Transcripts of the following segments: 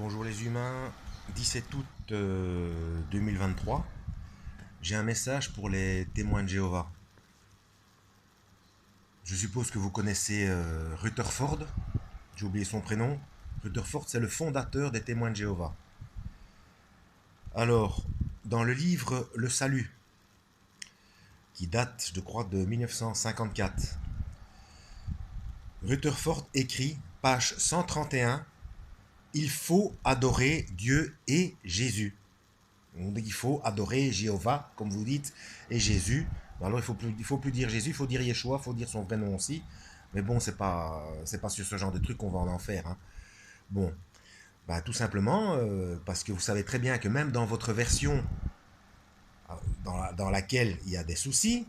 Bonjour les humains, 17 août 2023. J'ai un message pour les témoins de Jéhovah. Je suppose que vous connaissez Rutherford, j'ai oublié son prénom. Rutherford, c'est le fondateur des témoins de Jéhovah. Alors, dans le livre Le Salut, qui date, je crois, de 1954, Rutherford écrit, page 131, il faut adorer Dieu et Jésus. Donc il faut adorer Jéhovah, comme vous dites, et Jésus. Alors il faut plus dire Jésus, il faut dire Yeshua, il faut dire son vrai nom aussi. Mais bon, c'est pas sur ce genre de truc qu'on va en enfer. Hein. Bon, bah, tout simplement parce que vous savez très bien que même dans votre version dans laquelle il y a des soucis,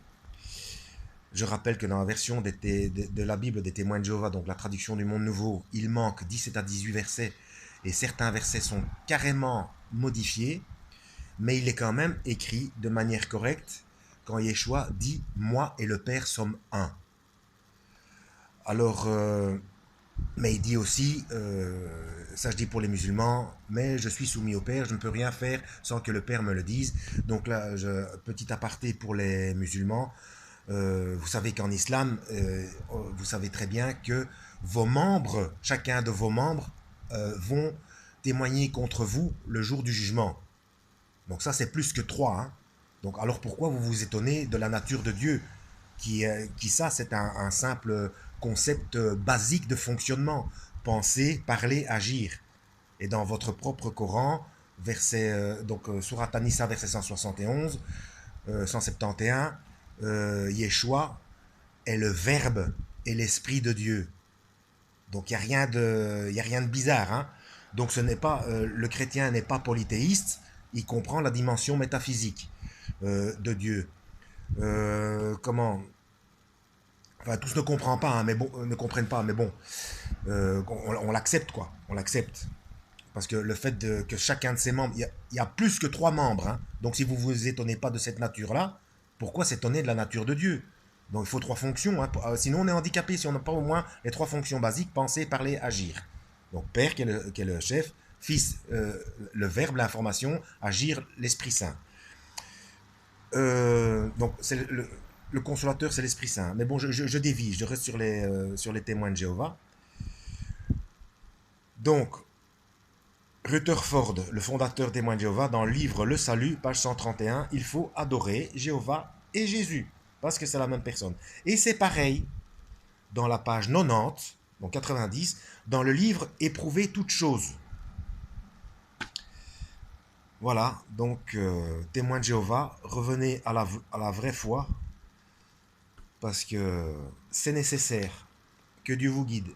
je rappelle que dans la version de la Bible des témoins de Jéhovah, donc la traduction du Monde Nouveau, il manque 17 à 18 versets et certains versets sont carrément modifiés. Mais il est quand même écrit de manière correcte quand Yeshua dit « Moi et le Père sommes un ». Alors, mais il dit aussi, ça je dis pour les musulmans, mais je suis soumis au Père, je ne peux rien faire sans que le Père me le dise. Donc là, petit aparté pour les musulmans, vous savez qu'en islam, vous savez très bien que vos membres, chacun de vos membres, vont témoigner contre vous le jour du jugement. Donc ça, c'est plus que trois. Hein. Donc alors pourquoi vous vous étonnez de la nature de Dieu qui ça, c'est un simple concept basique de fonctionnement. Penser, parler, agir. Et dans votre propre Coran, verset, Surat An-Nisa, verset 171, 171, Yeshua est le Verbe et l'Esprit de Dieu. Donc il n'y a rien de bizarre. Hein. Donc ce n'est pas, le chrétien n'est pas polythéiste, il comprend la dimension métaphysique de Dieu. Comment Enfin, tous ne comprennent pas, hein, mais bon, ne comprennent pas, mais bon, on l'accepte quoi, on l'accepte. Parce que le fait que chacun de ses membres, il y a plus que trois membres, hein. Donc si vous vous étonnez pas de cette nature-là, pourquoi s'étonner de la nature de Dieu? Donc il faut trois fonctions, hein. Sinon on est handicapé si on n'a pas au moins les trois fonctions basiques, penser, parler, agir. Donc Père qui est le chef, Fils, le Verbe, l'information, agir, l'Esprit Saint. Donc c'est le consolateur, c'est l'Esprit Saint. Mais bon, je dévie, je reste sur les témoins de Jéhovah. Donc, Rutherford, le fondateur des témoins de Jéhovah, dans le livre Le Salut, page 131, il faut adorer Jéhovah et Jésus, parce que c'est la même personne. Et c'est pareil dans la page 90, donc 90, dans le livre Éprouver toutes choses. Voilà, donc témoins de Jéhovah, revenez à la vraie foi, parce que c'est nécessaire que Dieu vous guide